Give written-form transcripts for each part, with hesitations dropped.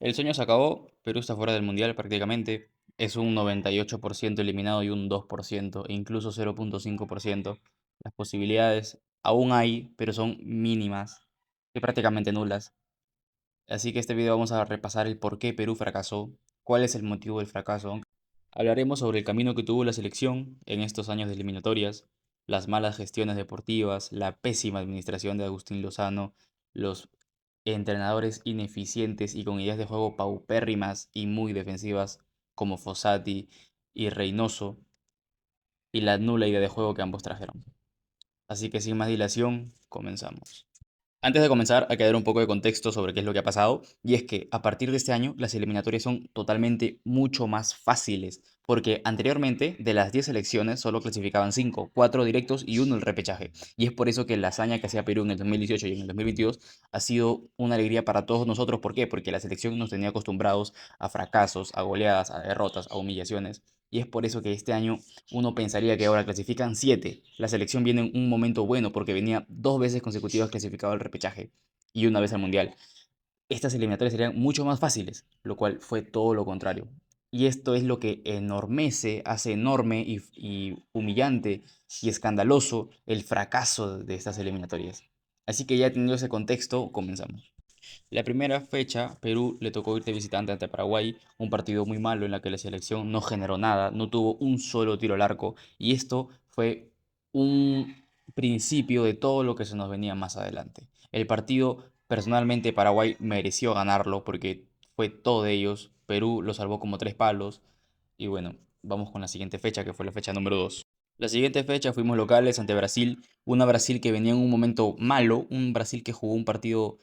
El sueño se acabó, Perú está fuera del Mundial prácticamente. Es un 98% eliminado y un 2%, e incluso 0,5%. Las posibilidades aún hay, pero son mínimas y prácticamente nulas. Así que este video vamos a repasar el por qué Perú fracasó, cuál es el motivo del fracaso. Hablaremos sobre el camino que tuvo la selección en estos años de eliminatorias, las malas gestiones deportivas, la pésima administración de Agustín Lozano, los entrenadores ineficientes y con ideas de juego paupérrimas y muy defensivas como Fossati y Reynoso, y la nula idea de juego que ambos trajeron. Así que sin más dilación, comenzamos. Antes de comenzar, hay que dar un poco de contexto sobre qué es lo que ha pasado, y es que a partir de este año las eliminatorias son totalmente mucho más fáciles, porque anteriormente de las 10 selecciones solo clasificaban 5, 4 directos y uno el repechaje, y es por eso que la hazaña que hacía Perú en el 2018 y en el 2022 ha sido una alegría para todos nosotros. ¿Por qué? Porque la selección nos tenía acostumbrados a fracasos, a goleadas, a derrotas, a humillaciones, y es por eso que este año uno pensaría que ahora clasifican 7. La selección viene en un momento bueno porque venía 2 veces consecutivas clasificado al repechaje y una vez al mundial. Estas eliminatorias serían mucho más fáciles, lo cual fue todo lo contrario. Y esto es lo que enormece, hace enorme y humillante y escandaloso el fracaso de estas eliminatorias. Así que ya teniendo ese contexto, comenzamos. La primera fecha, Perú le tocó ir de visitante ante Paraguay, un partido muy malo en la que la selección no generó nada, no tuvo un solo tiro al arco, y esto fue un principio de todo lo que se nos venía más adelante. El partido, personalmente, Paraguay mereció ganarlo porque fue todo de ellos. Perú lo salvó como 3 palos, y bueno, vamos con la siguiente fecha, que fue la fecha número 2. La siguiente fecha fuimos locales ante Brasil, una Brasil que venía en un momento malo, un Brasil que jugó un partido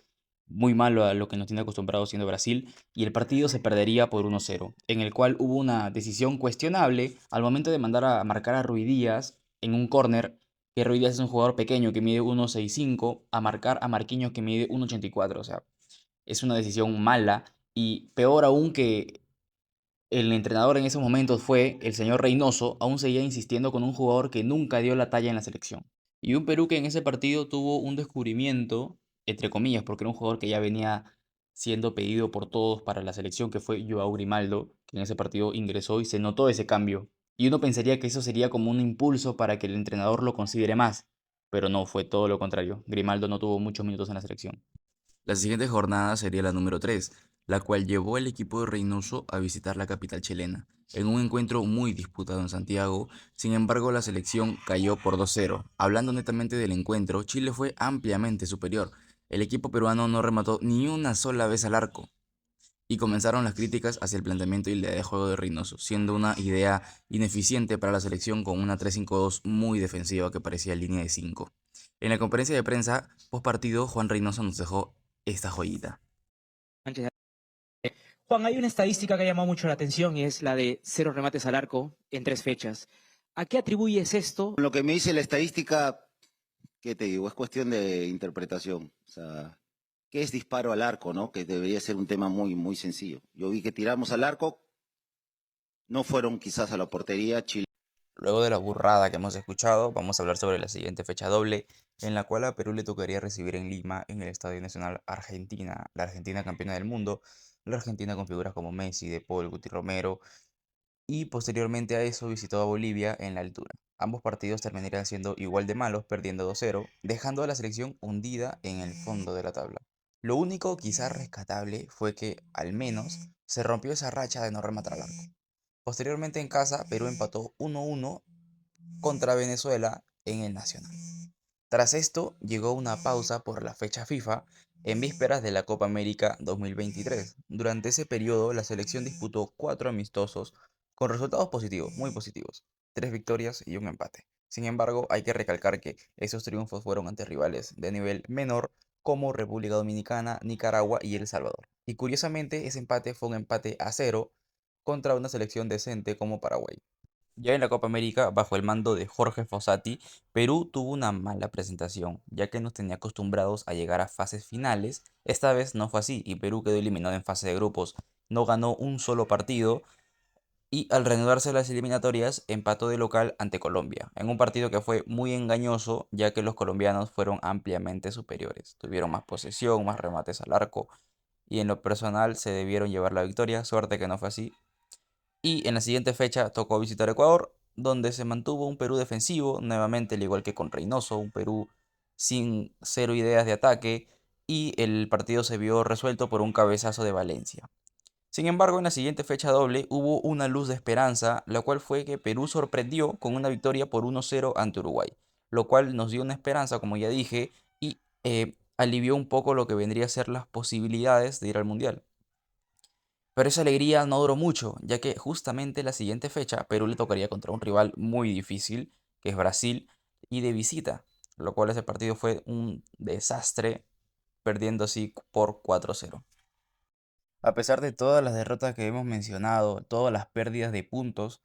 muy malo a lo que nos tiene acostumbrado siendo Brasil, y el partido se perdería por 1-0, en el cual hubo una decisión cuestionable al momento de mandar a marcar a Ruiz Díaz en un córner, que Ruiz Díaz es un jugador pequeño que mide 1,65, a marcar a Marquinhos que mide 1,84, o sea, es una decisión mala, y peor aún que el entrenador en esos momentos fue el señor Reynoso, aún seguía insistiendo con un jugador que nunca dio la talla en la selección. Y un Perú que en ese partido tuvo un descubrimiento, entre comillas, porque era un jugador que ya venía siendo pedido por todos para la selección, que fue Joao Grimaldo, que en ese partido ingresó y se notó ese cambio. Y uno pensaría que eso sería como un impulso para que el entrenador lo considere más, pero no, fue todo lo contrario. Grimaldo no tuvo muchos minutos en la selección. La siguiente jornada sería la número 3, la cual llevó al equipo de Reynoso a visitar la capital chilena, en un encuentro muy disputado en Santiago. Sin embargo, la selección cayó por 2-0. Hablando netamente del encuentro, Chile fue ampliamente superior. El equipo peruano no remató ni una sola vez al arco, y comenzaron las críticas hacia el planteamiento y la idea de juego de Reynoso, siendo una idea ineficiente para la selección con una 3-5-2 muy defensiva que parecía línea de 5. En la conferencia de prensa post partido, Juan Reynoso nos dejó esta joyita. Juan, hay una estadística que ha llamado mucho la atención y es la de 0 remates al arco en 3 fechas. ¿A qué atribuyes esto? Lo que me dice la estadística, ¿qué te digo? Es cuestión de interpretación. O sea, ¿qué es disparo al arco, no? Que debería ser un tema muy, muy sencillo. Yo vi que tiramos al arco, no fueron quizás a la portería. Chile. Luego de la burrada que hemos escuchado, vamos a hablar sobre la siguiente fecha doble, en la cual a Perú le tocaría recibir en Lima, en el Estadio Nacional Argentina, la Argentina campeona del mundo, la Argentina con figuras como Messi, De Paul, Guti Romero, y posteriormente a eso visitó a Bolivia en la altura. Ambos partidos terminarían siendo igual de malos, perdiendo 2-0, dejando a la selección hundida en el fondo de la tabla. Lo único quizás rescatable fue que, al menos, se rompió esa racha de no rematar al arco. Posteriormente en casa, Perú empató 1-1 contra Venezuela en el Nacional. Tras esto, llegó una pausa por la fecha FIFA en vísperas de la Copa América 2023. Durante ese periodo, la selección disputó 4 amistosos con resultados positivos, muy positivos, 3 victorias y un empate. Sin embargo, hay que recalcar que esos triunfos fueron ante rivales de nivel menor como República Dominicana, Nicaragua y El Salvador. Y curiosamente, ese empate fue un empate a 0 contra una selección decente como Paraguay. Ya en la Copa América, bajo el mando de Jorge Fossati, Perú tuvo una mala presentación, ya que nos tenía acostumbrados a llegar a fases finales. Esta vez no fue así y Perú quedó eliminado en fase de grupos. No ganó un solo partido y al reanudarse las eliminatorias empató de local ante Colombia, en un partido que fue muy engañoso, ya que los colombianos fueron ampliamente superiores. Tuvieron más posesión, más remates al arco y en lo personal se debieron llevar la victoria, suerte que no fue así. Y en la siguiente fecha tocó visitar Ecuador, donde se mantuvo un Perú defensivo, nuevamente al igual que con Reynoso, un Perú sin cero ideas de ataque, y el partido se vio resuelto por un cabezazo de Valencia. Sin embargo, en la siguiente fecha doble hubo una luz de esperanza, la cual fue que Perú sorprendió con una victoria por 1-0 ante Uruguay, lo cual nos dio una esperanza, como ya dije, y alivió un poco lo que vendría a ser las posibilidades de ir al Mundial. Pero esa alegría no duró mucho, ya que justamente la siguiente fecha Perú le tocaría contra un rival muy difícil, que es Brasil, y de visita, lo cual ese partido fue un desastre, perdiendo así por 4-0. A pesar de todas las derrotas que hemos mencionado, todas las pérdidas de puntos,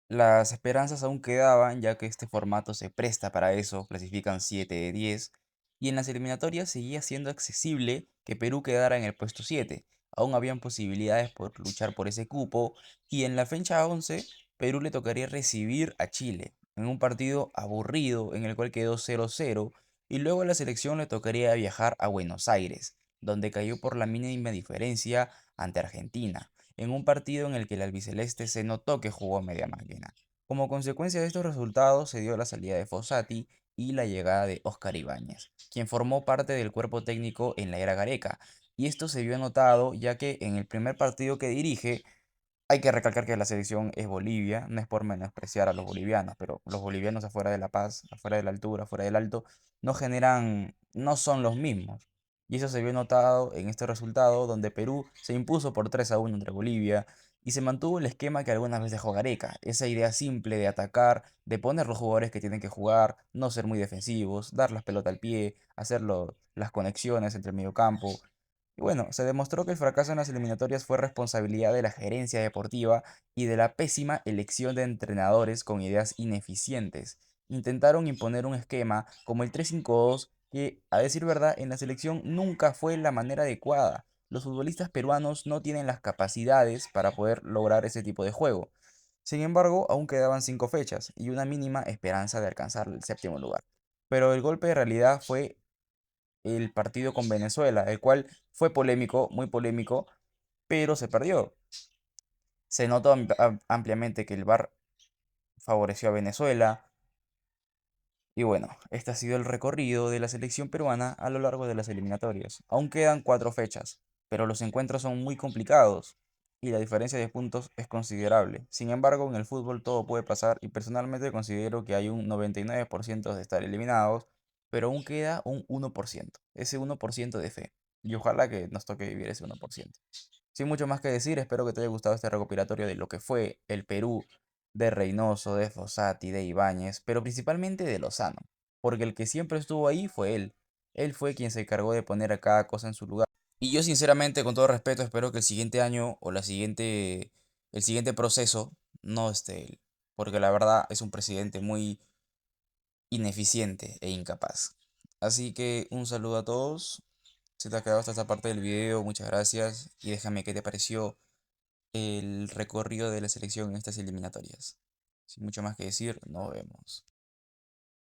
las esperanzas aún quedaban, ya que este formato se presta para eso, clasifican 7 de 10, y en las eliminatorias seguía siendo accesible que Perú quedara en el puesto 7. Aún habían posibilidades por luchar por ese cupo, y en la fecha 11, Perú le tocaría recibir a Chile, en un partido aburrido en el cual quedó 0-0, y luego a la selección le tocaría viajar a Buenos Aires, donde cayó por la mínima diferencia ante Argentina en un partido en el que el albiceleste se notó que jugó a media máquina. Como consecuencia de estos resultados se dio la salida de Fossati y la llegada de Óscar Ibáñez, quien formó parte del cuerpo técnico en la era Gareca, y esto se vio notado ya que en el primer partido que dirige hay que recalcar que la selección es Bolivia, no es por menospreciar a los bolivianos, pero los bolivianos afuera de La Paz, afuera de la altura, afuera del alto, no son los mismos. Y eso se vio notado en este resultado donde Perú se impuso por 3-1 entre Bolivia y se mantuvo el esquema que algunas veces dejó Gareca, esa idea simple de atacar, de poner los jugadores que tienen que jugar, no ser muy defensivos, dar las pelotas al pie, las conexiones entre el mediocampo, y bueno, se demostró que el fracaso en las eliminatorias fue responsabilidad de la gerencia deportiva y de la pésima elección de entrenadores con ideas ineficientes. Intentaron imponer un esquema como el 3-5-2 que, a decir verdad, en la selección nunca fue la manera adecuada. Los futbolistas peruanos no tienen las capacidades para poder lograr ese tipo de juego. Sin embargo, aún quedaban 5 fechas y una mínima esperanza de alcanzar el séptimo lugar. Pero el golpe de realidad fue el partido con Venezuela, el cual fue polémico, muy polémico, pero se perdió. Se notó ampliamente que el VAR favoreció a Venezuela. Y bueno, este ha sido el recorrido de la selección peruana a lo largo de las eliminatorias. Aún quedan 4 fechas, pero los encuentros son muy complicados y la diferencia de puntos es considerable. Sin embargo, en el fútbol todo puede pasar y personalmente considero que hay un 99% de estar eliminados, pero aún queda un 1%, ese 1% de fe. Y ojalá que nos toque vivir ese 1%. Sin mucho más que decir, espero que te haya gustado este recopilatorio de lo que fue el Perú de Reynoso, de Fossati, de Ibáñez, pero principalmente de Lozano, porque el que siempre estuvo ahí fue él. Él fue quien se encargó de poner a cada cosa en su lugar. Y yo sinceramente, con todo respeto, espero que el siguiente año o el siguiente proceso no esté él, porque la verdad es un presidente muy ineficiente e incapaz. Así que un saludo a todos. Si te ha quedado hasta esta parte del video, muchas gracias y déjame qué te pareció el recorrido de la selección en estas eliminatorias. Sin mucho más que decir, nos vemos.